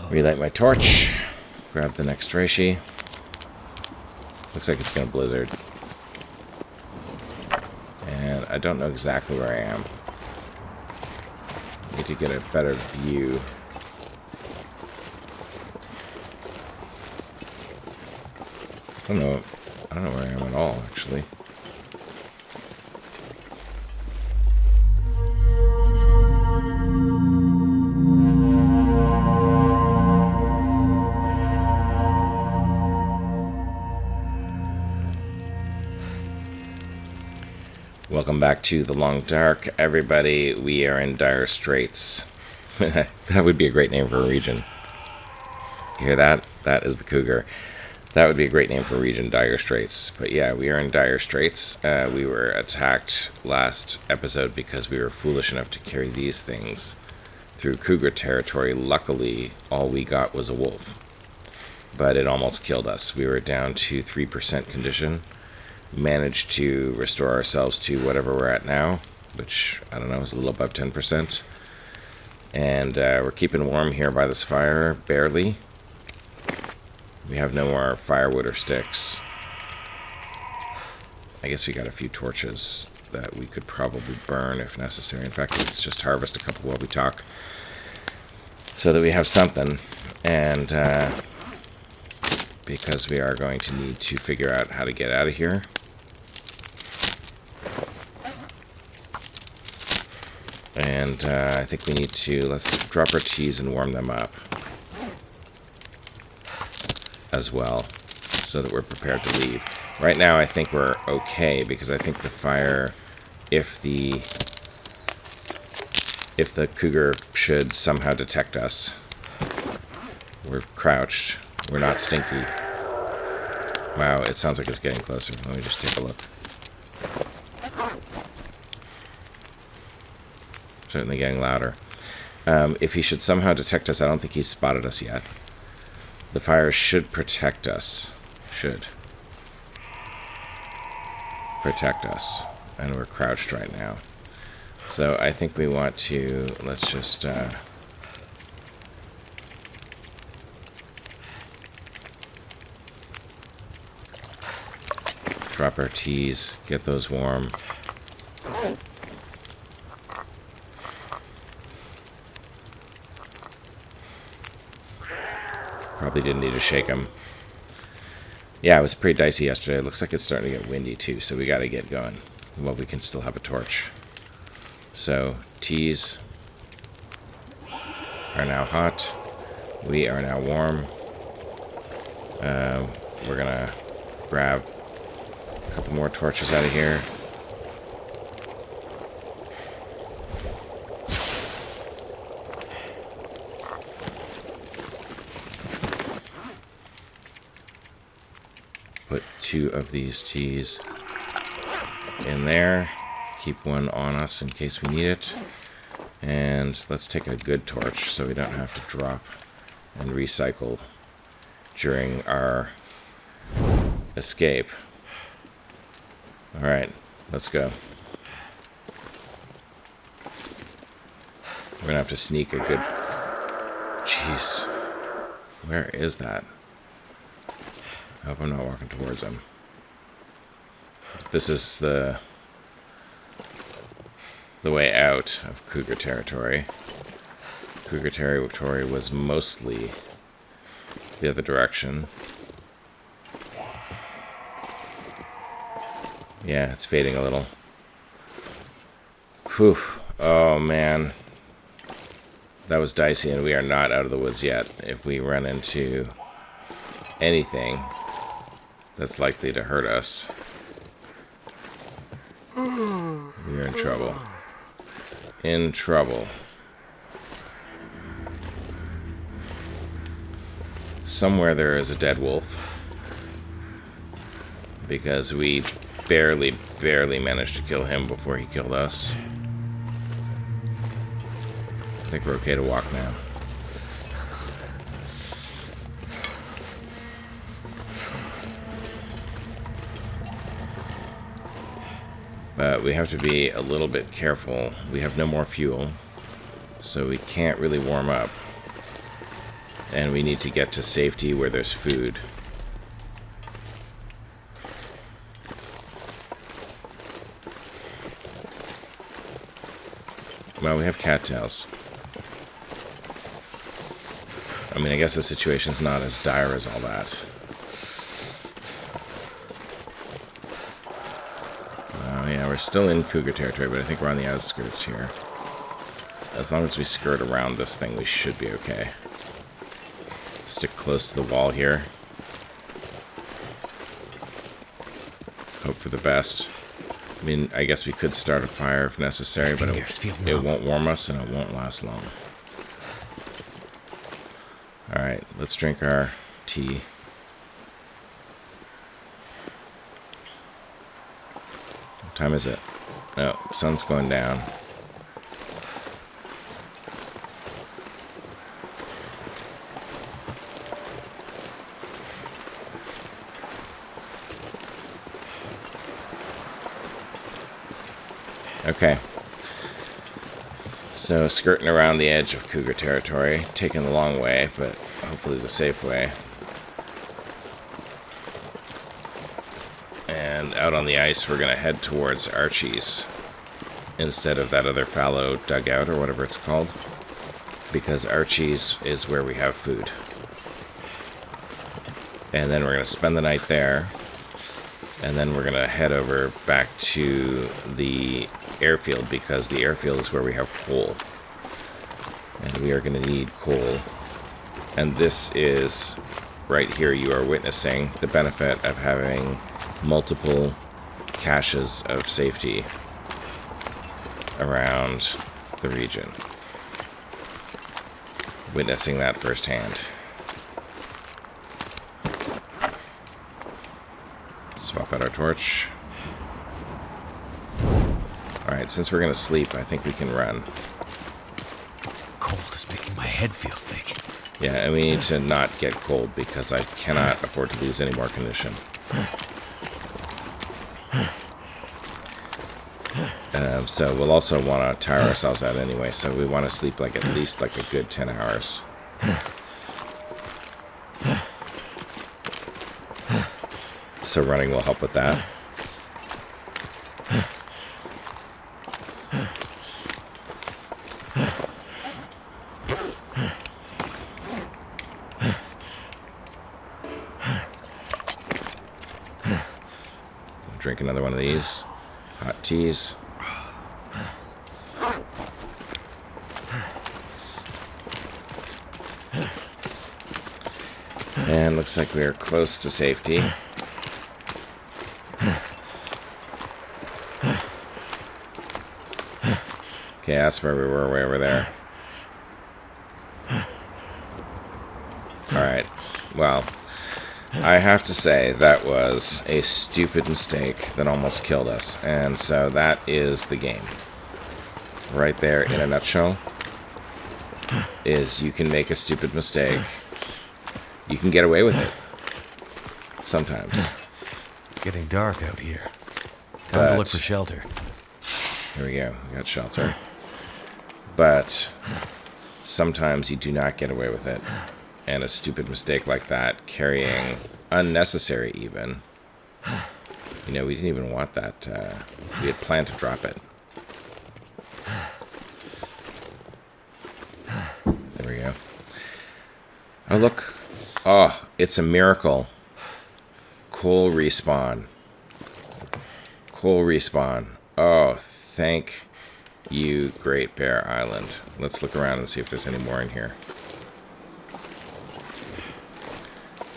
Relight my torch. Grab the next reishi. Looks like it's going to blizzard. And I don't know exactly where I am. Need to get a better view. I don't know where I am at all, actually. Welcome back to the Long Dark, everybody. We are in dire straits. That would be a great name for a region. You hear that? That is the cougar. That would be a great name for a region, Dire Straits. But yeah, we are in dire straits. We were attacked last episode because we were foolish enough to carry these things through cougar territory. Luckily, all we got was a wolf. But it almost killed us. We were down to 3% condition. Managed to restore ourselves to whatever we're at now, which, I don't know, is a little above 10%. And we're keeping warm here by this fire, barely. We have no more firewood or sticks. I guess we got a few torches that we could probably burn if necessary. In fact, let's just harvest a couple while we talk, so that we have something. And because we are going to need to figure out how to get out of here. And I think we need to, let's drop our teas and warm them up as well, so that we're prepared to leave. Right now I think we're okay, because I think the fire, if the cougar should somehow detect us, we're crouched, we're not stinky. Wow, it sounds like it's getting closer. Let me just take a look. Certainly getting louder. If he should somehow detect us, I don't think he's spotted us yet. The fire should protect us. Should protect us. And we're crouched right now. So I think we want to, let's just drop our teas, get those warm. Probably didn't need to shake them. Yeah, it was pretty dicey yesterday. It looks like it's starting to get windy too, so we got to get going. Well, we can still have a torch. So, teas are now hot. We are now warm. We're going to grab a couple more torches out of here. Put 2 of these teas in there. Keep one on us in case we need it. And let's take a good torch so we don't have to drop and recycle during our escape. Alright, let's go. We're gonna have to sneak a good... Jeez. Where is that? I hope I'm not walking towards him. This is the way out of cougar territory. Cougar territory was mostly the other direction. Yeah, it's fading a little. Whew. Oh, man. That was dicey, and we are not out of the woods yet. If we run into anything that's likely to hurt us, we are in trouble. In trouble. Somewhere there is a dead wolf, because we barely managed to kill him before he killed us. I think we're okay to walk now. But we have to be a little bit careful. We have no more fuel, so we can't really warm up. And we need to get to safety where there's food. Well, we have cattails. I mean, I guess the situation's not as dire as all that. Oh, yeah, we're still in cougar territory, but I think we're on the outskirts here. As long as we skirt around this thing, we should be okay. Stick close to the wall here. Hope for the best. I mean, I guess we could start a fire if necessary, but it won't warm us and it won't last long. Alright, let's drink our tea. What time is it? Oh, sun's going down. Okay, so skirting around the edge of cougar territory, taking the long way, but hopefully the safe way. And out on the ice, we're going to head towards Archie's instead of that other fallow dugout or whatever it's called, because Archie's is where we have food. And then we're going to spend the night there, and then we're going to head over back to the airfield, because the airfield is where we have coal. And we are going to need coal. And this is, right here, you are witnessing the benefit of having multiple caches of safety around the region. Witnessing that firsthand. Swap out our torch. Alright, since we're going to sleep, I think we can run. Cold is making my head feel thick. Yeah, and we need to not get cold, because I cannot afford to lose any more condition. So we'll also want to tire ourselves out anyway, so we want to sleep like at least like a good 10 hours. So running will help with that. Drink another one of these hot teas. And looks like we are close to safety. Okay, that's where we were, way over there. Alright, well, I have to say that was a stupid mistake that almost killed us. And so that is the game. Right there in a nutshell. Is you can make a stupid mistake. You can get away with it. Sometimes. It's getting dark out here. Time to look for shelter. Here we go. We got shelter. But sometimes you do not get away with it. And a stupid mistake like that, carrying unnecessary even. You know, we didn't even want that. We had planned to drop it. There we go. Oh, look. Oh, it's a miracle. Coal respawn. Coal respawn. Oh, thank you, Great Bear Island. Let's look around and see if there's any more in here.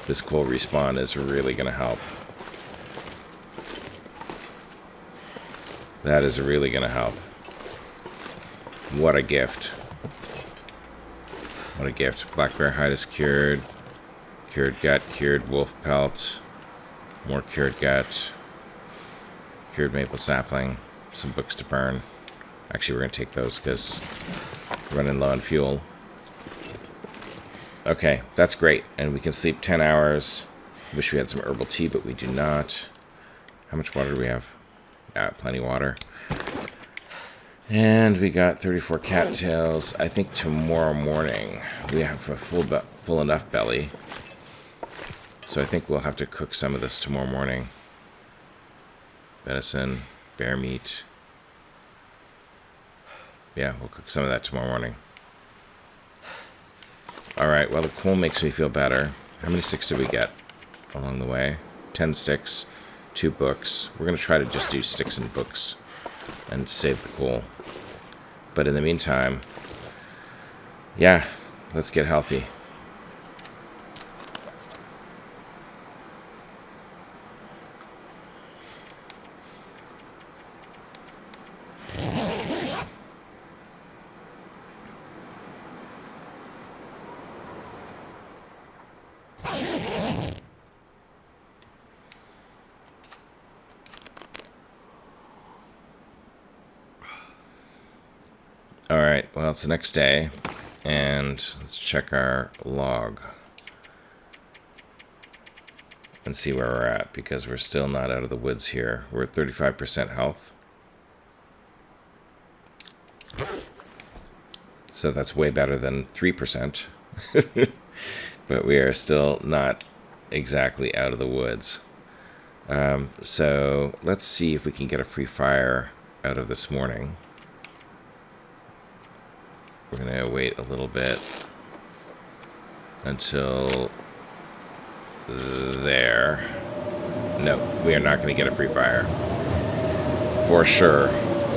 This coal respawn is really going to help. That is really going to help. What a gift. What a gift. Black bear hide is cured. Cured gut, cured wolf pelt. More cured gut. Cured maple sapling. Some books to burn. Actually, we're going to take those because we're running low on fuel. Okay, that's great. And we can sleep 10 hours. Wish we had some herbal tea, but we do not. How much water do we have? Yeah, plenty of water. And we got 34 cattails. I think tomorrow morning we have a full enough belly. So I think we'll have to cook some of this tomorrow morning. Venison, bear meat. Yeah, we'll cook some of that tomorrow morning. Alright, well, the coal makes me feel better. How many sticks did we get along the way? 10 sticks, 2 books. We're going to try to just do sticks and books and save the coal. But in the meantime, yeah, let's get healthy. Alright, well, it's the next day, and let's check our log and see where we're at, because we're still not out of the woods here. We're at 35% health. So that's way better than 3%. But we are still not exactly out of the woods. So let's see if we can get a free fire out of this morning. We're going to wait a little bit until there. No, we are not going to get a free fire. For sure,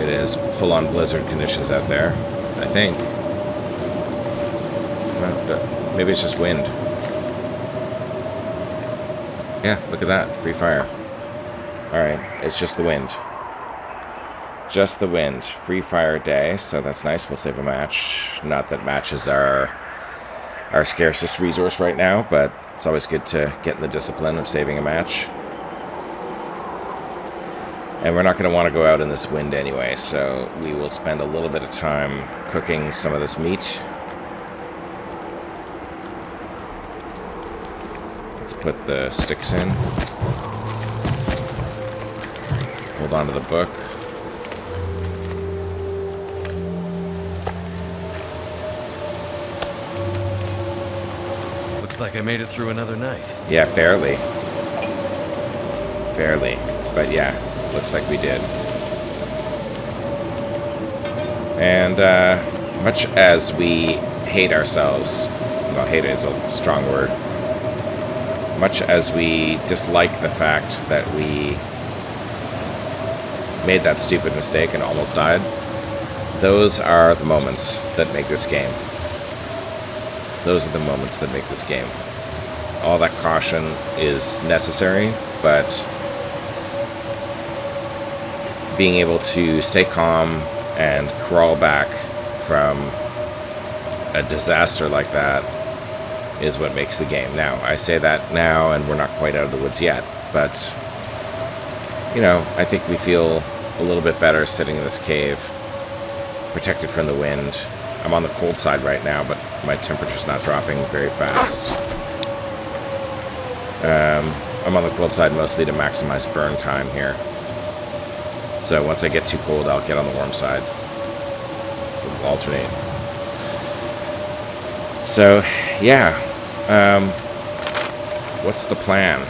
it is full-on blizzard conditions out there, I think. Well, maybe it's just wind. Yeah, look at that, free fire. Alright, it's just the wind. Just the wind. Free fire day, so that's nice. We'll save a match. Not that matches are our scarcest resource right now, but it's always good to get in the discipline of saving a match. And we're not going to want to go out in this wind anyway, so we will spend a little bit of time cooking some of this meat. Let's put the sticks in. Hold on to the book. Looks like I made it through another night. Yeah, barely. Barely. But yeah, looks like we did. And much as we hate ourselves, well, hate is a strong word, much as we dislike the fact that we made that stupid mistake and almost died, those are the moments that make this game. Those are the moments that make this game. All that caution is necessary, but being able to stay calm and crawl back from a disaster like that is what makes the game. Now, I say that now, and we're not quite out of the woods yet, but, you know, I think we feel a little bit better sitting in this cave, protected from the wind. I'm on the cold side right now, but my temperature's not dropping very fast. I'm on the cold side mostly to maximize burn time here. So once I get too cold, I'll get on the warm side. It'll alternate. So, yeah. What's the plan?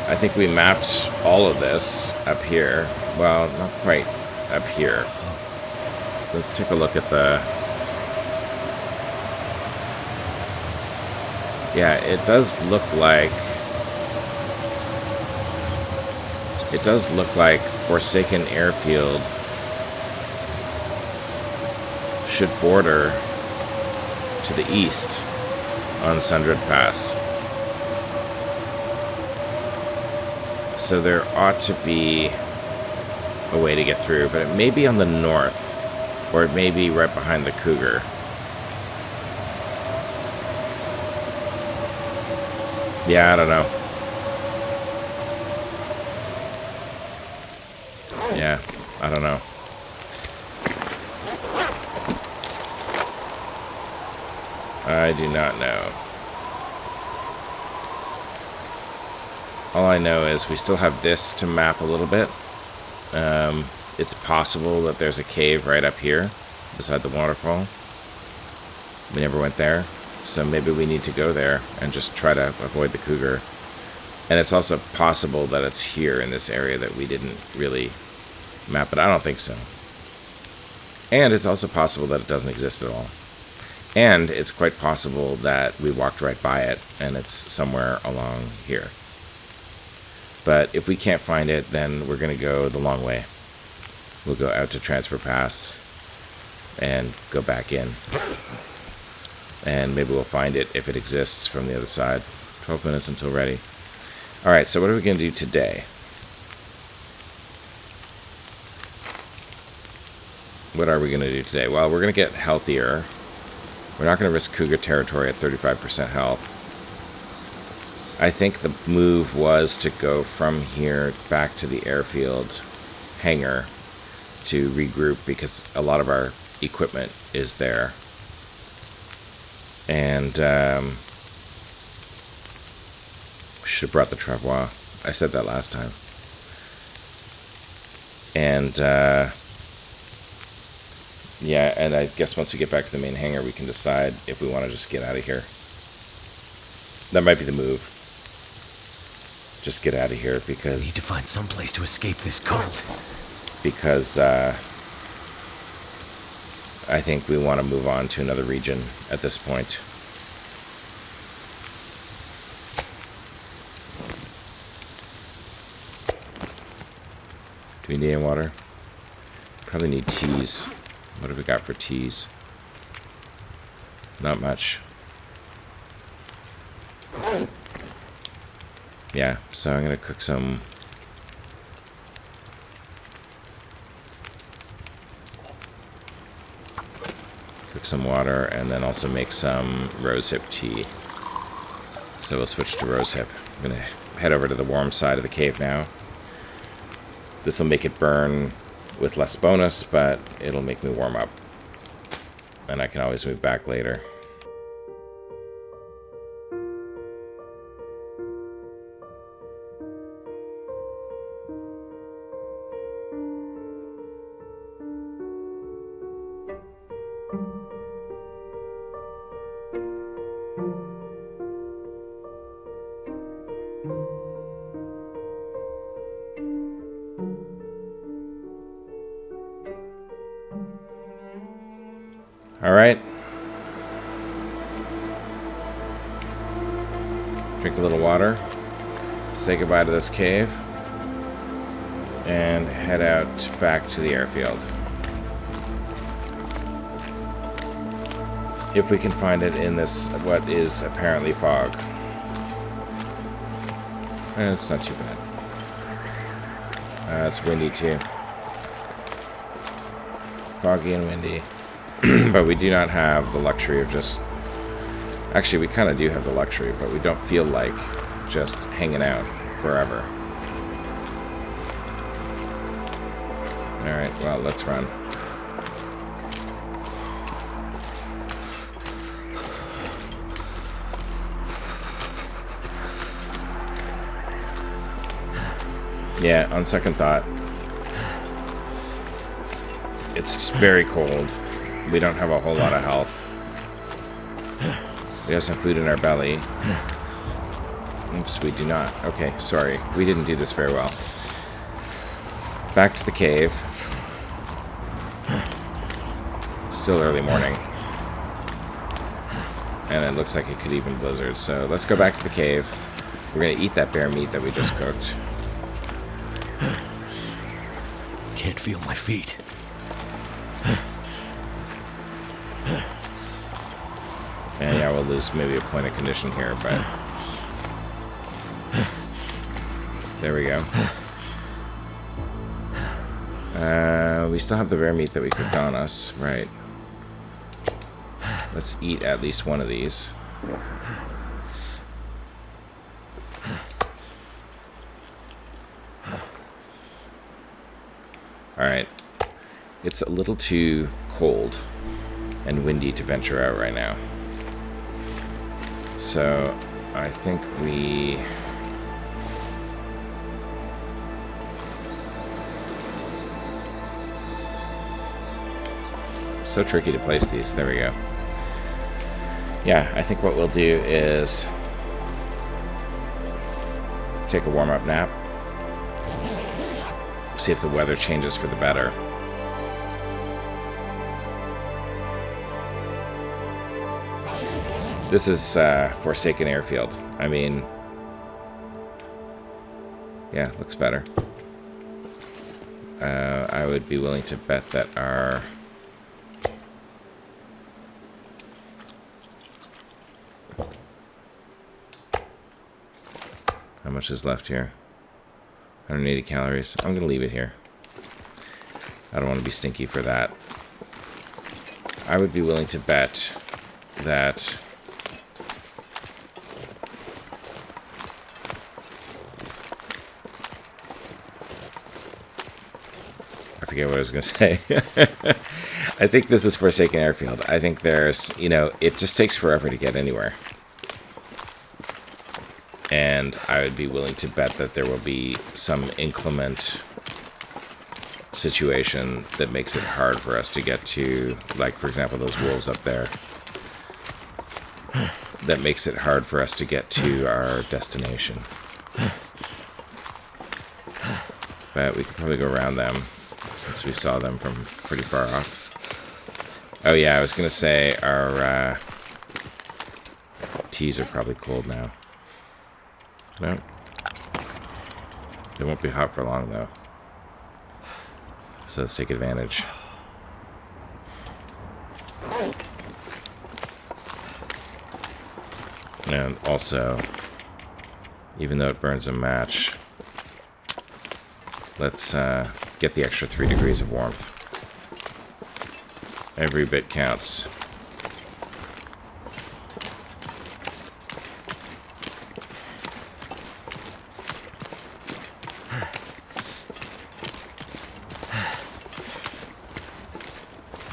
I think we mapped all of this up here. Well, not quite up here. Let's take a look at the... Yeah, it does look like... It does look like Forsaken Airfield should border to the east on Sundred Pass. So there ought to be a way to get through, but it may be on the north, or it may be right behind the Cougar. Yeah, I don't know. Yeah, I don't know. I do not know. All I know is we still have this to map a little bit. It's possible that there's a cave right up here beside the waterfall. We never went there, so maybe we need to go there and just try to avoid the cougar. And it's also possible that it's here in this area that we didn't really map, but I don't think so. And it's also possible that it doesn't exist at all. And it's quite possible that we walked right by it and it's somewhere along here. But if we can't find it, then we're going to go the long way. We'll go out to Transfer Pass and go back in. And maybe we'll find it if it exists from the other side. 12 minutes until ready. Alright, so what are we going to do today? What are we going to do today? Well, we're going to get healthier. We're not going to risk cougar territory at 35% health. I think the move was to go from here back to the airfield hangar to regroup because a lot of our equipment is there. And should have brought the travois. I said that last time. And yeah, and I guess once we get back to the main hangar, we can decide if we want to just get out of here. That might be the move. Just get out of here because... Need to find some place to escape this cold. Because I think we want to move on to another region at this point. Do we need any water? Probably need teas. What have we got for teas? Not much. Yeah, so I'm going to cook some... water and then also make some rosehip tea. So we'll switch to rosehip. I'm going to head over to the warm side of the cave now. This will make it burn with less bonus, but it'll make me warm up. And I can always move back later. Alright. Drink a little water. Say goodbye to this cave. And head out back to the airfield. If we can find it in this, what is apparently fog. It's not too bad. It's windy too. Foggy and windy. But we do not have the luxury of just... Actually, we kind of do have the luxury, but we don't feel like just hanging out forever. Alright, well, let's run. Yeah, on second thought, it's very cold. We don't have a whole lot of health. We have some food in our belly. Oops, we do not. Okay, sorry. We didn't do this very well. Back to the cave. Still early morning. And it looks like it could even blizzard. So let's go back to the cave. We're going to eat that bear meat that we just cooked. Can't feel my feet. And yeah, we'll lose maybe a point of condition here, but... There we go. We still have the bear meat that we cooked on us, right. Let's eat at least one of these. Alright. It's a little too cold and windy to venture out right now. So, I think we... So tricky to place these. There we go. Yeah, I think what we'll do is take a warm-up nap. See if the weather changes for the better. This is Forsaken Airfield. I mean, yeah, looks better. I would be willing to bet that our... How much is left here? 180 calories. I'm going to leave it here. I don't want to be stinky for that. I would be willing to bet that... I forget what I was going to say. I think this is Forsaken Airfield. I think there's, you know, it just takes forever to get anywhere. And I would be willing to bet that there will be some inclement situation that makes it hard for us to get to, like, for example, those wolves up there. That makes it hard for us to get to our destination. But we could probably go around them, since we saw them from pretty far off. Oh yeah, I was going to say our teas are probably cold now. No. They won't be hot for long, though. So let's take advantage. And also, even though it burns a match, let's get the extra 3 degrees of warmth. Every bit counts.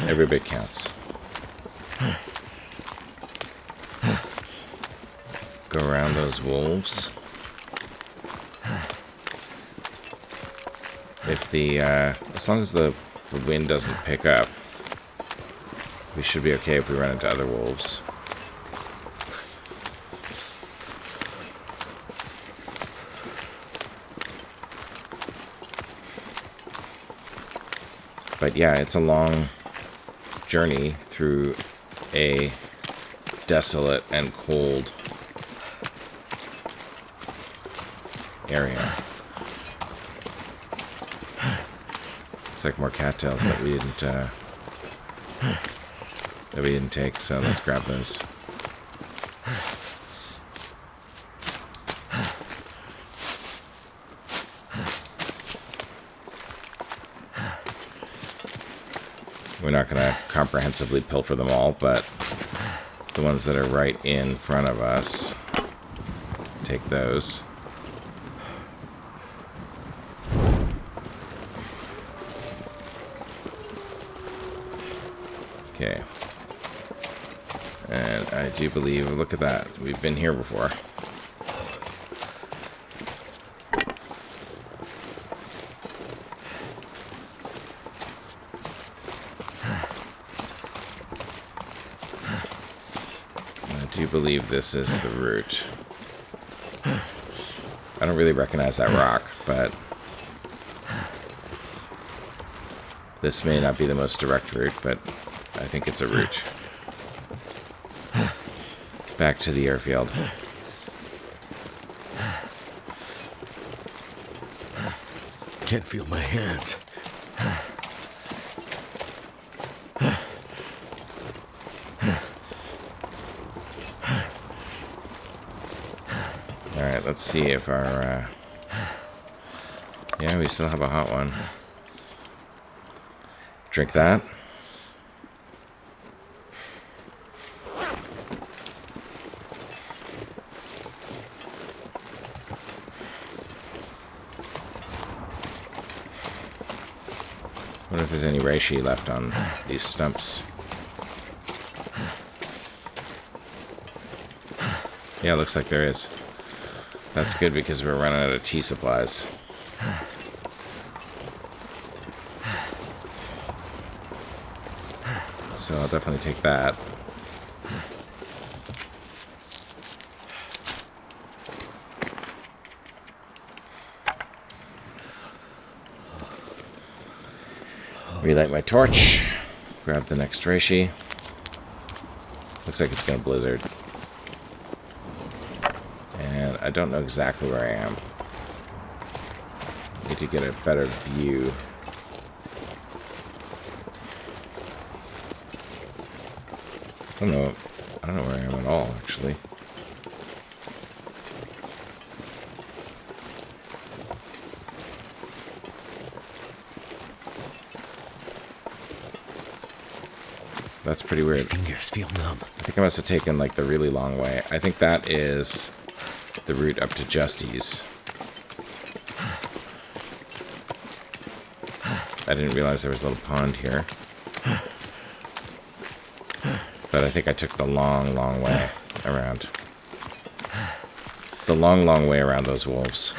Every bit counts. Go around those wolves. If the, as long as the wind doesn't pick up, we should be okay if we run into other wolves. But yeah, it's a long journey through a desolate and cold area. It's like more cattails that we didn't take, so let's grab those. We're not going to comprehensively pilfer them all, but the ones that are right in front of us, take those. Okay. And I do believe, look at that, we've been here before. I do believe this is the route. I don't really recognize that rock, but this may not be the most direct route, but I think it's a route. Back to the airfield. Can't feel my hands. Alright, let's see if our... yeah, we still have a hot one. Drink that. I wonder if there's any reishi left on these stumps. Yeah, looks like there is. That's good because we're running out of tea supplies. definitely take that. Relight my torch. Grab the next reishi. Looks like it's going to blizzard. And I don't know exactly where I am. Need to get a better view. I don't know where I am at all, actually. That's pretty weird. Fingers feel numb. I think I must have taken, like, the really long way. I think that is the route up to Justy's. I didn't realize there was a little pond here. But I think I took the long, long way around. The long, long way around those wolves.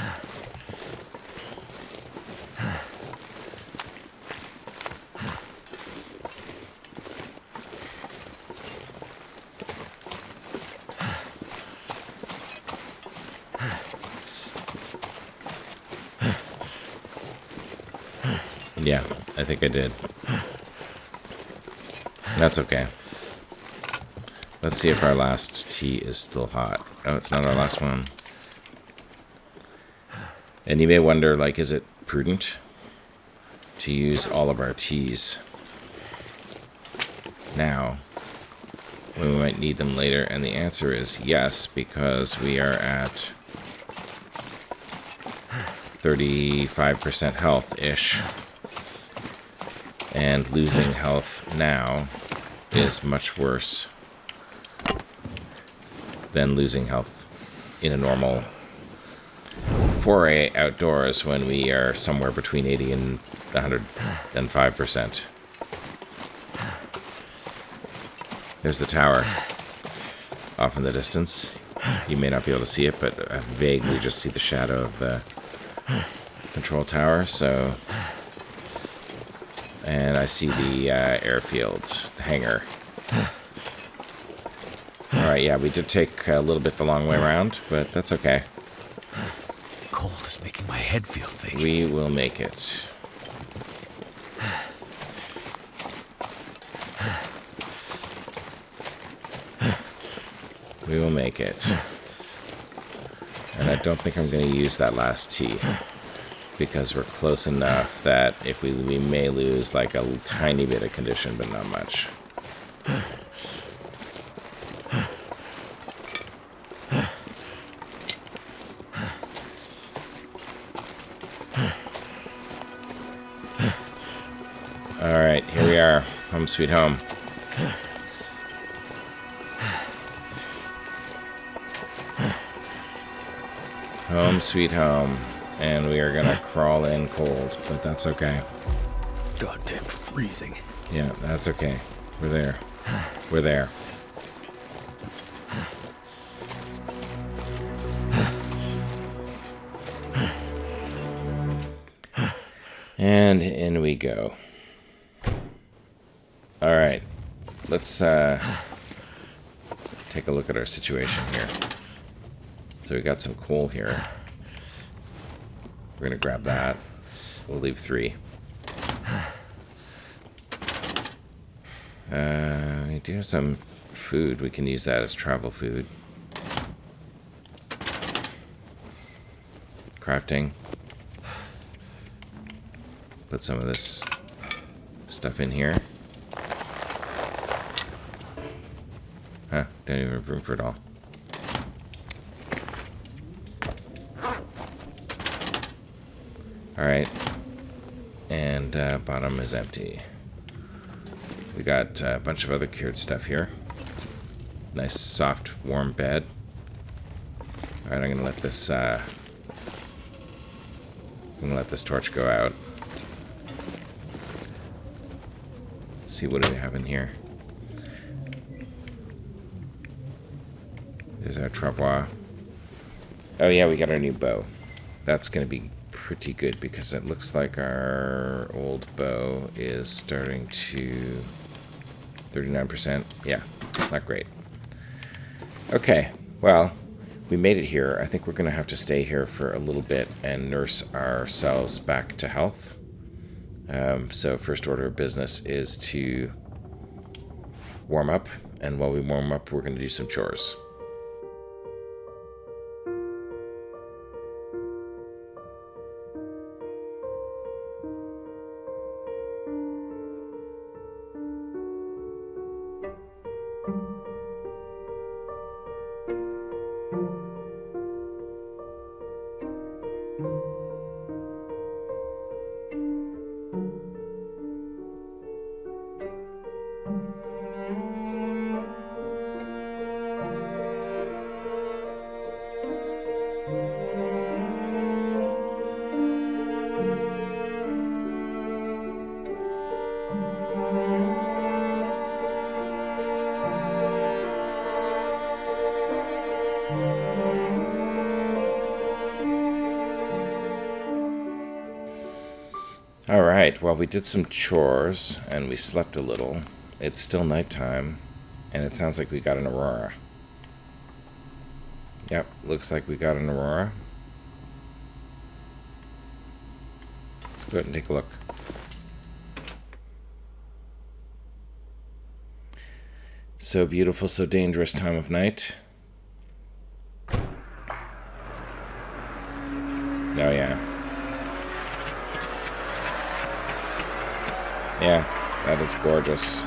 Yeah, I think I did. That's okay. Let's see if our last tea is still hot. Oh, it's not our last one. And you may wonder, like, is it prudent to use all of our teas now when we might need them later? And the answer is yes, because we are at 35% health-ish. And losing health now is much worse than losing health in a normal foray outdoors when we are somewhere between 80 and 105%. There's the tower off in the distance. You may not be able to see it, but I vaguely just see the shadow of the control tower, so... And I see the airfield, the hangar. Alright, yeah, we did take a little bit the long way around, but that's okay. Cold is making my head feel thick. We will make it. We will make it. And I don't think I'm going to use that last tea, because we're close enough that if we may lose like a tiny bit of condition, but not much. Alright, here we are. Home sweet home. Home sweet home. And we are gonna crawl in cold, but that's okay. Goddamn freezing. Yeah, that's okay. We're there. We're there. And in we go. Alright. Let's take a look at our situation here. So we got some coal here. We're going to grab that. We'll leave 3. We do have some food. We can use that as travel food. Crafting. Put some of this stuff in here. Huh, don't even have room for it all. Alright. And bottom is empty. We got a bunch of other cured stuff here. Nice, soft, warm bed. Alright, I'm gonna let this torch go out. Let's see, what do we have in here? There's our travois. Oh yeah, we got our new bow. That's gonna be pretty good because it looks like our old bow is starting to 39%. Yeah, not great. Okay, well, we made it here. I think we're going to have to stay here for a little bit and nurse ourselves back to health. So first order of business is to warm up, and while we warm up, we're going to do some chores. Alright, well, we did some chores and we slept a little. It's still nighttime, and it sounds like we got an aurora. Yep, looks like we got an aurora. Let's go ahead and take a look. So beautiful, so dangerous time of night. Oh yeah. Yeah, that is gorgeous.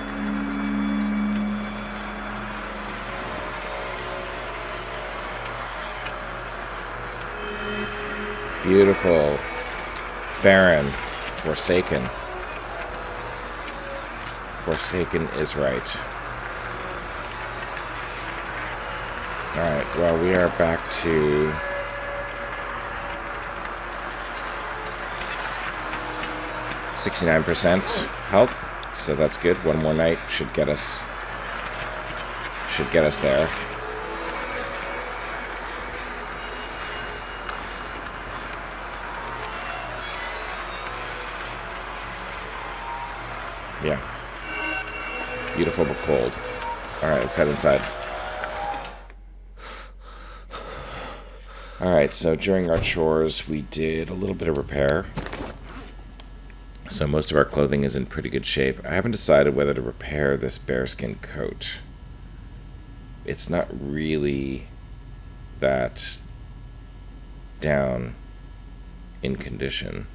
Beautiful. Barren. Forsaken. Forsaken is right. Alright, well, we are back to 69% health, so that's good. One more night should get us there. Yeah. Beautiful but cold. Alright, let's head inside. Alright, so during our chores, we did a little bit of repair. So most of our clothing is in pretty good shape. I haven't decided whether to repair this bearskin coat. It's not really that down in condition.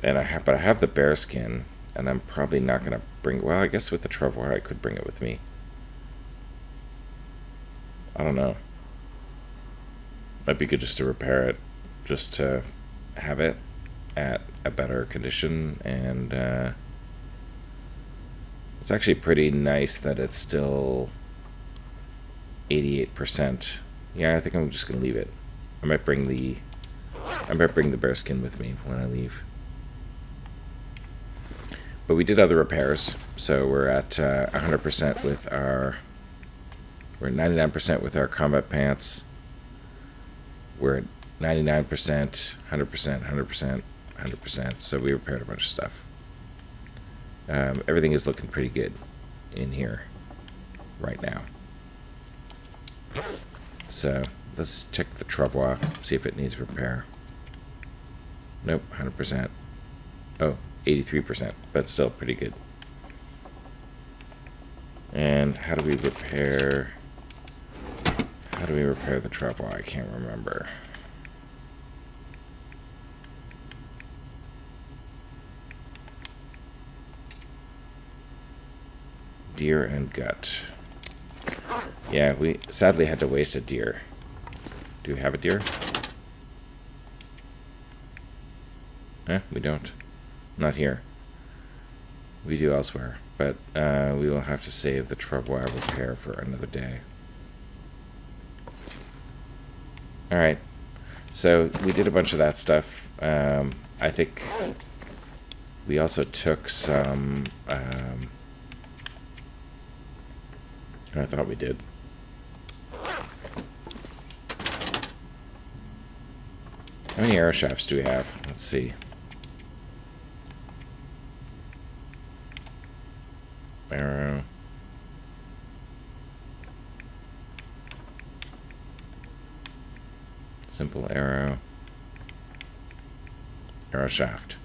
And but I have the bearskin, and I'm probably not going to bring... Well, I guess with the travois I could bring it with me. I don't know. Might be good just to repair it, just to have it at a better condition. And it's actually pretty nice that it's still 88%. Yeah, I think I'm just gonna leave it. I might bring the bearskin with me when I leave. But we did other repairs, so we're at 100% with our... We're at 99% with our combat pants. We're at 99%, 100%, 100%, 100%. So we repaired a bunch of stuff. Everything is looking pretty good in here right now. So let's check the travois, see if it needs repair. Nope, 100%. Oh, 83%, but still pretty good. And how do we repair... How do we repair the travois? I can't remember. Deer and gut. Yeah, we sadly had to waste a deer. Do we have a deer? We don't. Not here. We do elsewhere, but we will have to save the travois repair for another day. Alright, so we did a bunch of that stuff. I think we also took some... I thought we did. How many arrow shafts do we have? Let's see. arrow. Simple arrow. Arrow shaft.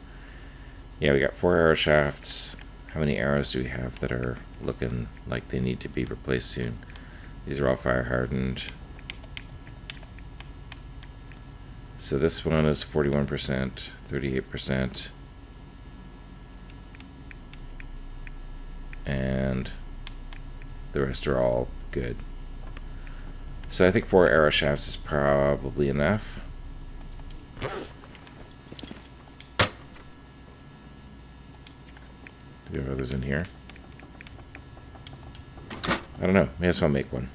Yeah, we got 4 arrow shafts. How many arrows do we have that are looking like they need to be replaced soon? These are all fire hardened. So this one is 41%, 38%. And the rest are all good. So I think 4 arrow shafts is probably enough. Do we have others in here? I don't know. May as well make one.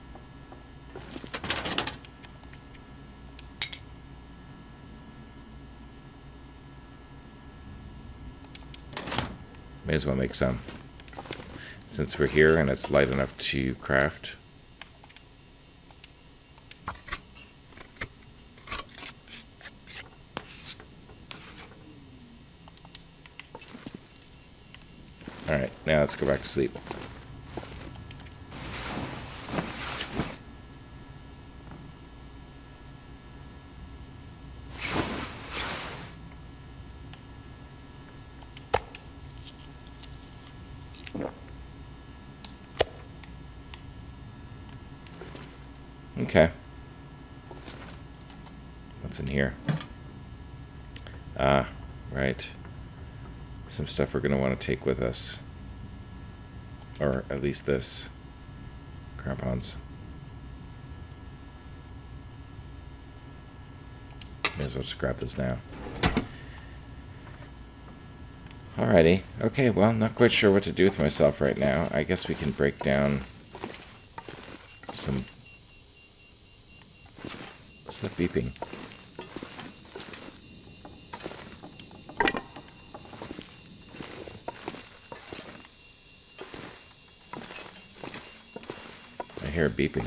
May as well make some. Since we're here and it's light enough to craft. Alright, now let's go back to sleep. Okay. What's in here? Ah, right. Some stuff we're going to want to take with us. Or at least this. Crampons. May as well just grab this now. Alrighty. Okay, well, not quite sure what to do with myself right now. I guess we can break down some... What's that beeping? I hear it beeping.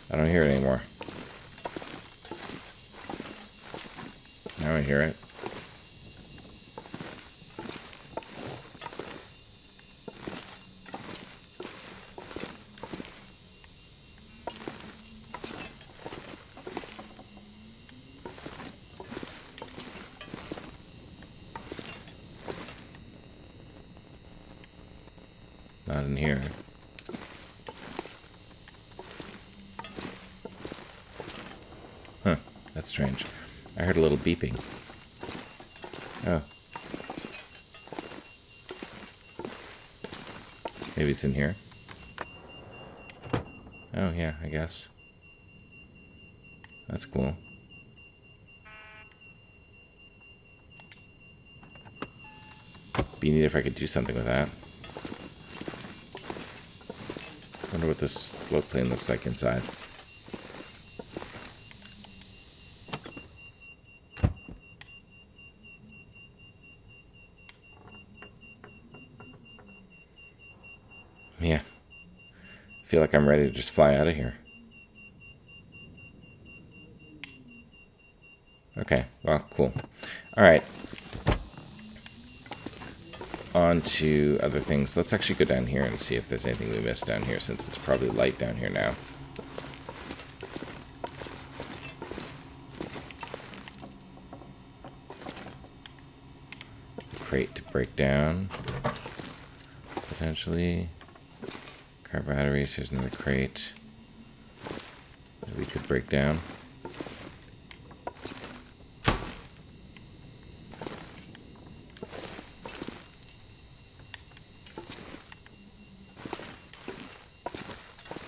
I don't hear it anymore. Now I hear it. Not in here. Huh, that's strange. I heard a little beeping. Oh. Maybe it's in here. Oh, yeah, I guess. That's cool. Be neat if I could do something with that. Wonder what this float plane looks like inside. Yeah. I feel like I'm ready to just fly out of here. Okay, well, cool. Alright. On to other things. Let's actually go down here and see if there's anything we missed down here, since it's probably light down here now. Crate to break down. Potentially. Car batteries. Here's another crate that we could break down.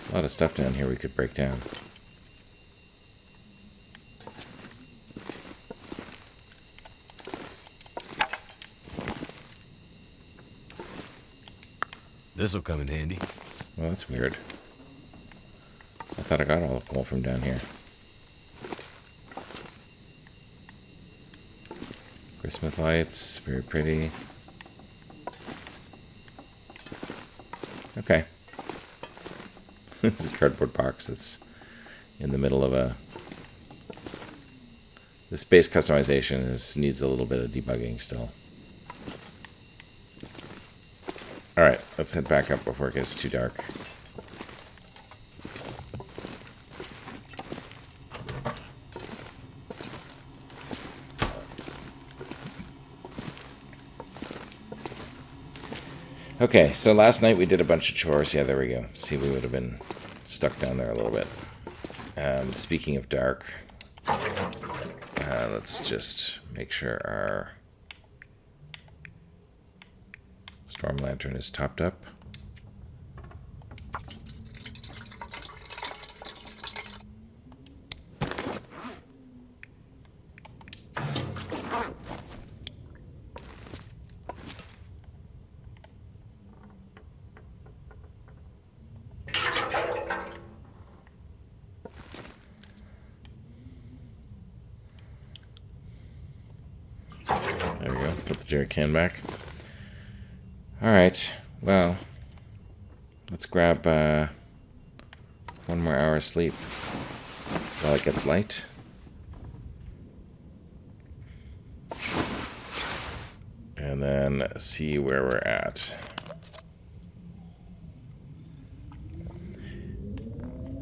A lot of stuff down here we could break down. This'll come in handy. Well, that's weird. I thought I got all the coal from down here. Christmas lights, very pretty. Okay. This is a cardboard box that's in the middle of a... This base customization needs a little bit of debugging still. Alright, let's head back up before it gets too dark. Okay, so last night we did a bunch of chores. Yeah, there we go. See, we would have been stuck down there a little bit. Speaking of dark, let's just make sure our storm lantern is topped up. There we go. Put the jerry can back. Alright, well, let's grab 1 more hour of sleep while it gets light. And then see where we're at.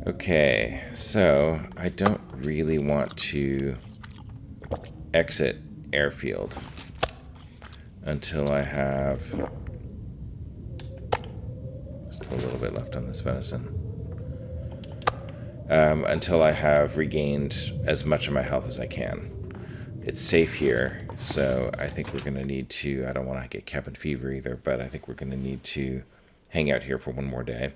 Okay, so I don't really want to exit airfield until I have still a little bit left on this venison. Until I have regained as much of my health as I can. It's safe here, so I think we're going to need to... I don't want to get cabin fever either, but I think we're going to need to hang out here for 1 more day.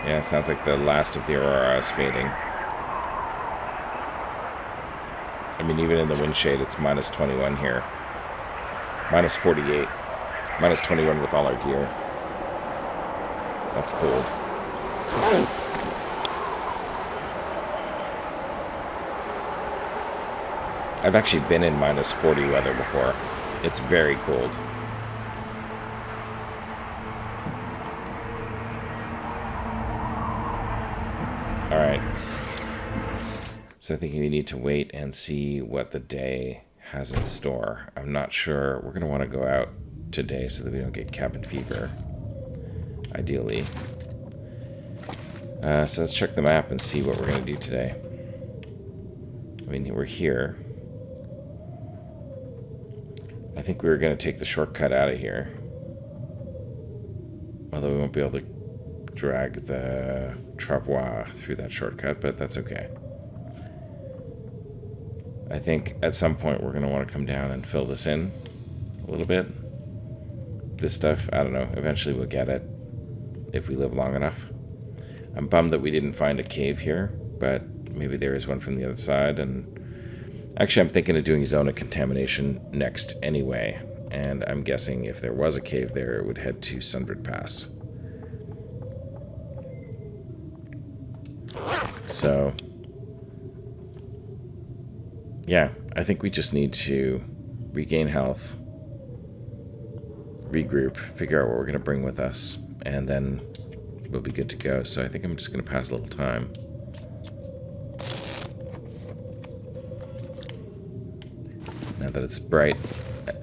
Yeah, it sounds like the last of the aurora is fading. I mean, even in the wind shade, it's minus 21 here. Minus 48. Minus 21 with all our gear. That's cold. I've actually been in minus 40 weather before. It's very cold. Alright. So I think we need to wait and see what the day has in store. I'm not sure. We're going to want to go out today so that we don't get cabin fever. Ideally. So let's check the map and see what we're going to do today. I mean, we're here. I think we were going to take the shortcut out of here. Although we won't be able to drag the travois through that shortcut, but that's okay. I think at some point we're going to want to come down and fill this in a little bit. This stuff, I don't know, eventually we'll get it if we live long enough. I'm bummed that we didn't find a cave here, but maybe there is one from the other side. And actually I'm thinking of doing zone of contamination next anyway, and I'm guessing if there was a cave there it would head to Sundred Pass. So yeah, I think we just need to regain health, regroup, figure out what we're going to bring with us, and then we'll be good to go. So I think I'm just going to pass a little time. Now that it's bright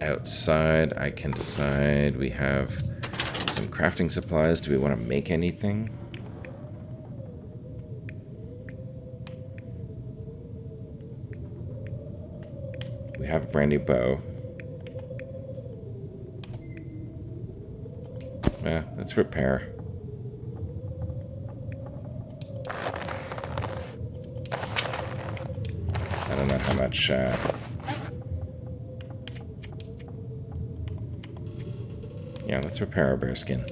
outside, I can decide. We have some crafting supplies. Do we want to make anything? We have a brand new bow. Yeah, let's repair. I don't know how much... Yeah, let's repair our bear skin.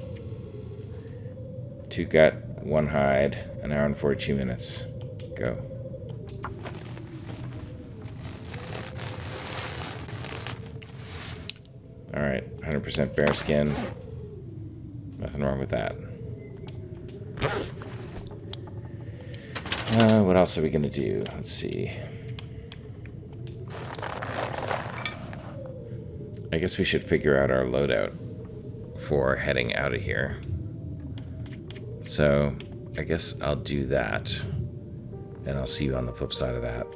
2 gut, 1 hide, 1 hour and 42 minutes. Go. Alright, 100% bear skin. Nothing wrong with that. What else are we going to do? Let's see. I guess we should figure out our loadout for heading out of here. So I guess I'll do that, and I'll see you on the flip side of that.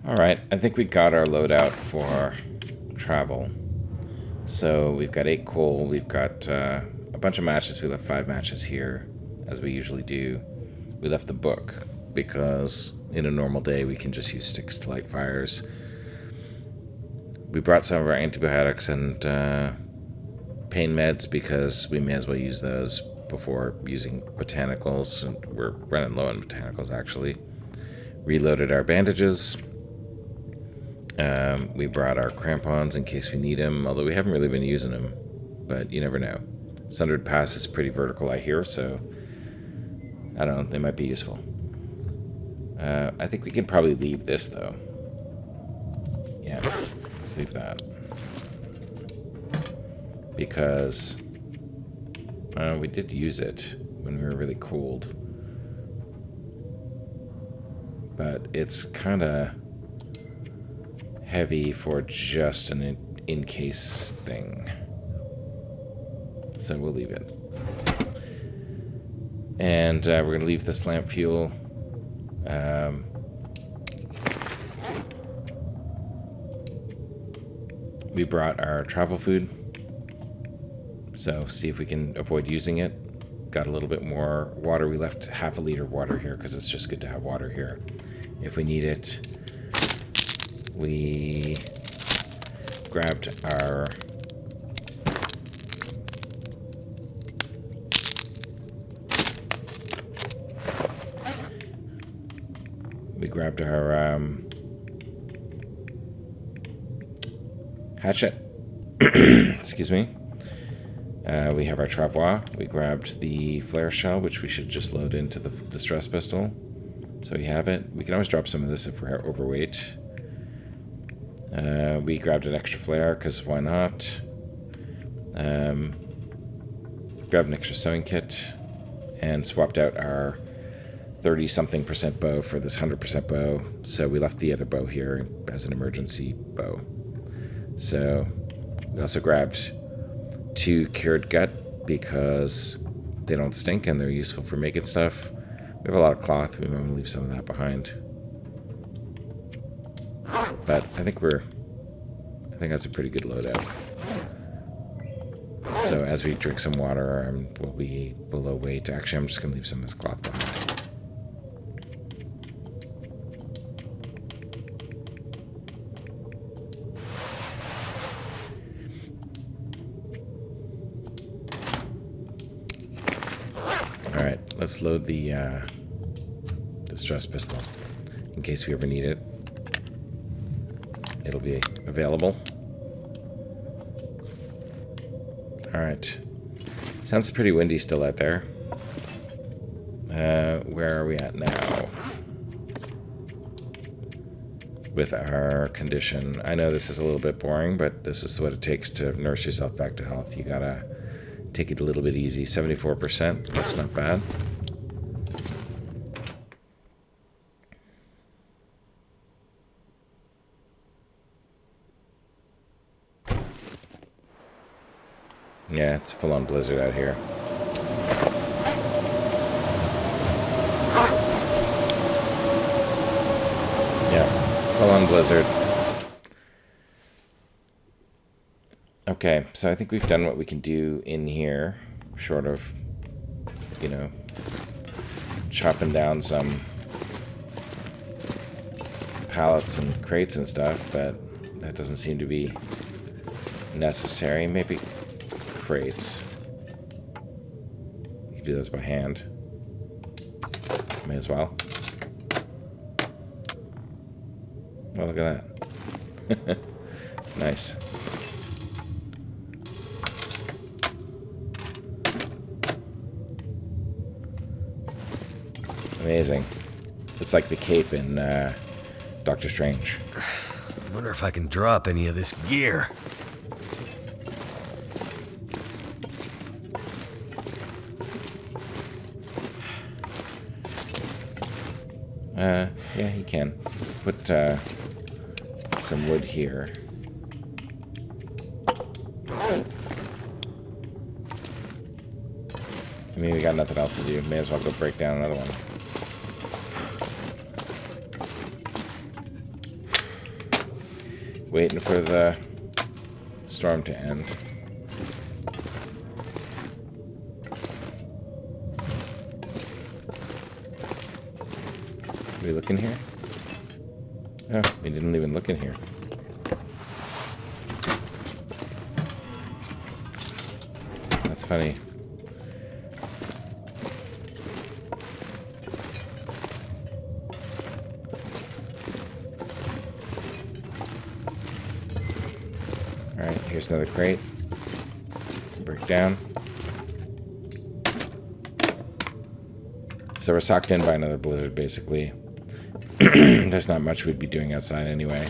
Alright, I think we got our loadout for travel. So we've got 8 coal, we've got a bunch of matches. We left 5 matches here, as we usually do. We left the book, because in a normal day we can just use sticks to light fires. We brought some of our antibiotics and pain meds, because we may as well use those before using botanicals. And we're running low on botanicals, actually. Reloaded our bandages. We brought our crampons in case we need them, although we haven't really been using them, but you never know. Sundered Pass is pretty vertical, I hear, so I don't know, they might be useful. I think we can probably leave this, though. Yeah, let's leave that. Because we did use it when we were really cold. But it's kind of heavy for just an in-case thing. So we'll leave it. And we're going to leave this lamp fuel. We brought our travel food. So see if we can avoid using it. Got a little bit more water. We left half a liter of water here because it's just good to have water here if we need it. We grabbed our hatchet. Excuse me. We have our travois. We grabbed the flare shell, which we should just load into the stress pistol. So we have it. We can always drop some of this if we're overweight. We grabbed an extra flare, because why not? Grabbed an extra sewing kit, and swapped out our 30-something% bow for this 100% bow. So we left the other bow here as an emergency bow. So we also grabbed 2 cured gut, because they don't stink and they're useful for making stuff. We have a lot of cloth. We might want to leave some of that behind. But I think that's a pretty good loadout. So as we drink some water, we'll be below weight. Actually, I'm just going to leave some of this cloth behind. All right, let's load the stress pistol in case we ever need it. It'll be available. Alright. Sounds pretty windy still out there. Where are we at now? With our condition. I know this is a little bit boring, but this is what it takes to nurse yourself back to health. You gotta take it a little bit easy. 74%, that's not bad. Yeah, it's a full-on blizzard out here. Yeah, full-on blizzard. Okay, so I think we've done what we can do in here, short of, chopping down some pallets and crates and stuff, but that doesn't seem to be necessary. Maybe crates. You can do those by hand. May as well. Oh, look at that. Nice. Amazing. It's like the cape in Doctor Strange. I wonder if I can drop any of this gear. Yeah, he can. Put some wood here. I mean, we got nothing else to do. May as well go break down another one. Waiting for the storm to end. Did we look in here? Oh, we didn't even look in here. That's funny. Alright, here's another crate. Break down. So we're socked in by another blizzard, basically. There's not much we'd be doing outside anyway.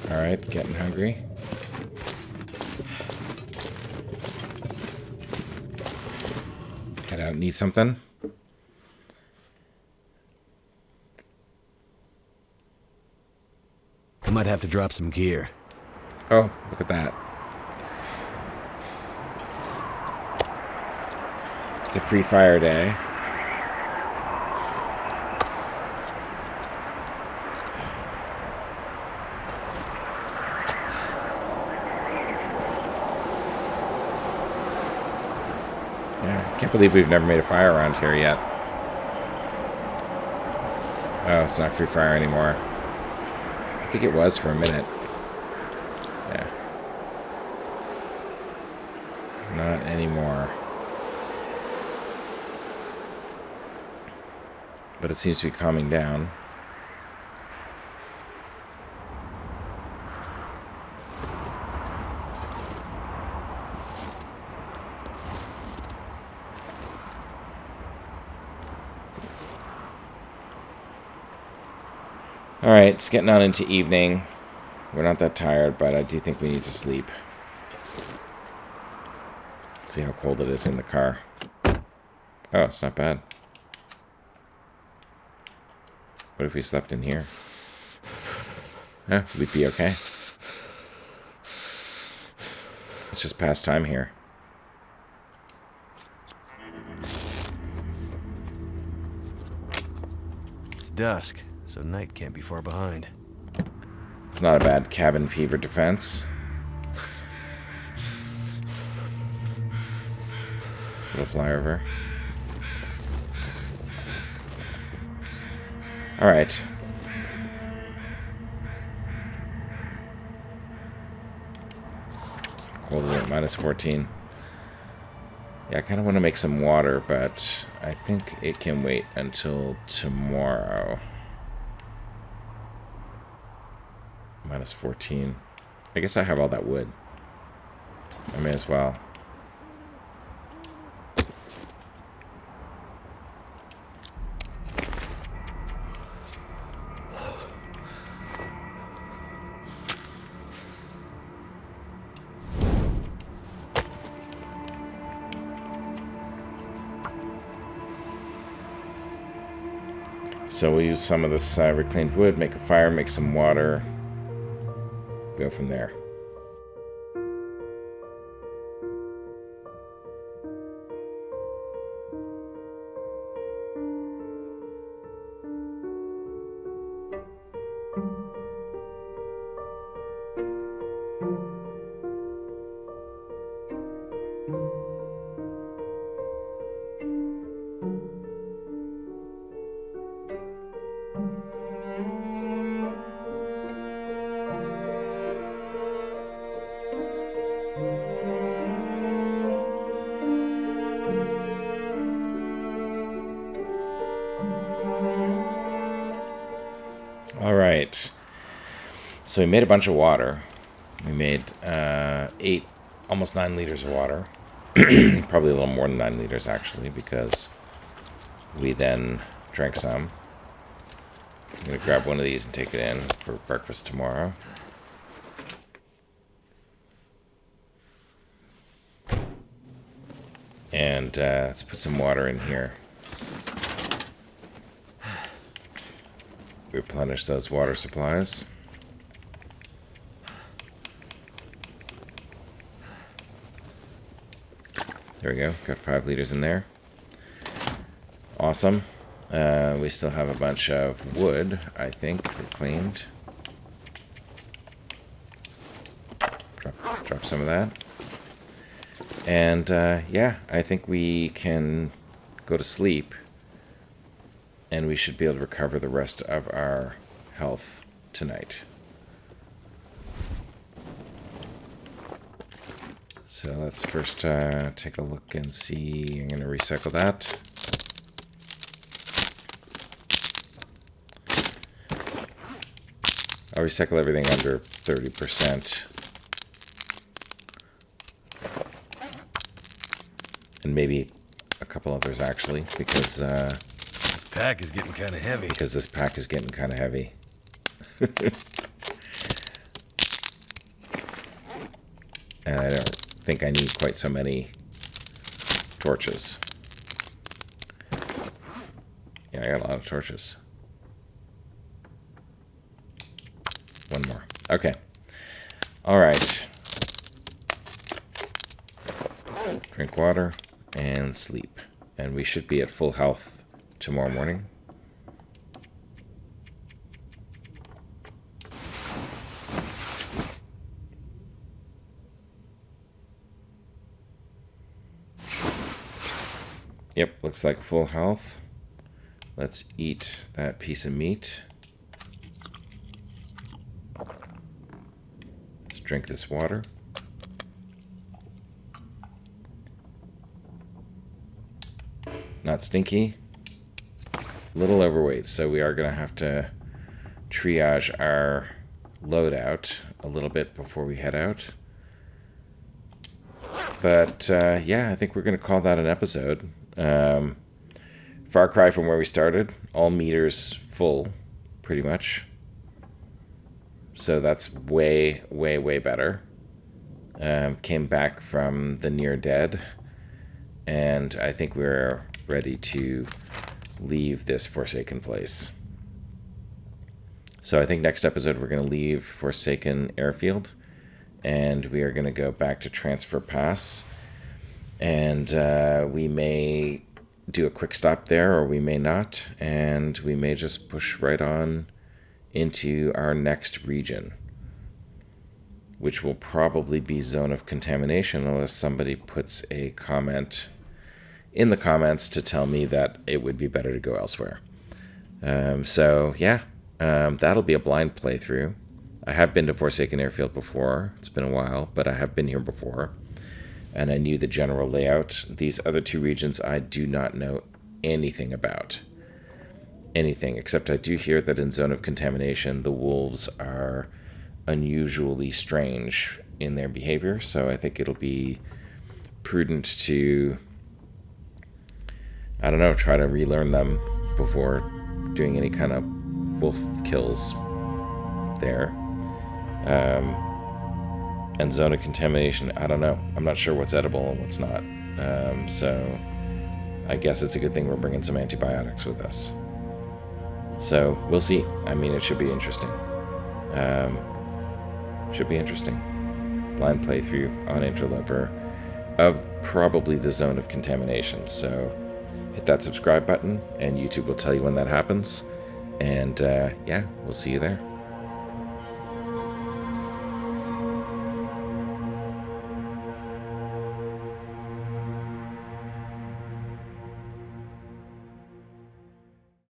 Alright, getting hungry. Head out and eat something. I might have to drop some gear. Oh, look at that. It's a free fire day. Yeah, I can't believe we've never made a fire around here yet. Oh, it's not free fire anymore. I think it was for a minute. Yeah. Not anymore. But it seems to be calming down. Alright, it's getting on into evening. We're not that tired, but I do think we need to sleep. See how cold it is in the car. Oh, it's not bad. What if we slept in here? Huh, we'd be okay. It's just past time here. It's dusk, so night can't be far behind. It's not a bad cabin fever defense. Little flyover. Alright. Cold is at -14. Yeah, I kind of want to make some water, but I think it can wait until tomorrow. -14. I guess I have all that wood. I may as well. So we'll use some of this reclaimed wood, make a fire, make some water, go from there. All right. So we made a bunch of water. We made 8, almost 9 liters of water. Probably a little more than 9 liters, actually, because we then drank some. I'm going to grab one of these and take it in for breakfast tomorrow. And let's put some water in here. Replenish those water supplies. There we go. Got 5 liters in there. Awesome. We still have a bunch of wood, I think, reclaimed. Drop some of that. And yeah, I think we can go to sleep. And we should be able to recover the rest of our health tonight. So let's first take a look and see. I'm going to recycle that. I'll recycle everything under 30%. And maybe a couple others, actually, because This pack is getting kind of heavy. this pack is getting kind of heavy. And I don't think I need quite so many torches. Yeah, I got a lot of torches. One more. Okay. All right. Drink water and sleep. And we should be at full health tomorrow morning. Yep, looks like full health. Let's eat that piece of meat. Let's drink this water. Not stinky. Little overweight, so we are going to have to triage our loadout a little bit before we head out. But yeah, I think we're going to call that an episode. Far cry from where we started. All meters full, pretty much. So that's way, way, way better. Came back from the near dead. And I think we're ready to leave this Forsaken place. So I think next episode we're going to leave Forsaken Airfield. And we are going to go back to Transfer Pass. And we may do a quick stop there, or we may not. And we may just push right on into our next region, which will probably be Zone of Contamination, unless somebody puts a comment in the comments to tell me that it would be better to go elsewhere. So yeah, that'll be a blind playthrough. I have been to Forsaken Airfield before. It's been a while, but I have been here before. And I knew the general layout. These other 2 regions I do not know anything about. Anything, except I do hear that in Zone of Contamination, the wolves are unusually strange in their behavior. So I think it'll be prudent to, I don't know, try to relearn them before doing any kind of wolf kills there. And Zone of Contamination, I don't know. I'm not sure what's edible and what's not. So I guess it's a good thing we're bringing some antibiotics with us. So we'll see. I mean, it should be interesting. Should be interesting. Blind playthrough on Interloper of probably the Zone of Contamination. So hit that subscribe button and YouTube will tell you when that happens. And yeah, we'll see you there.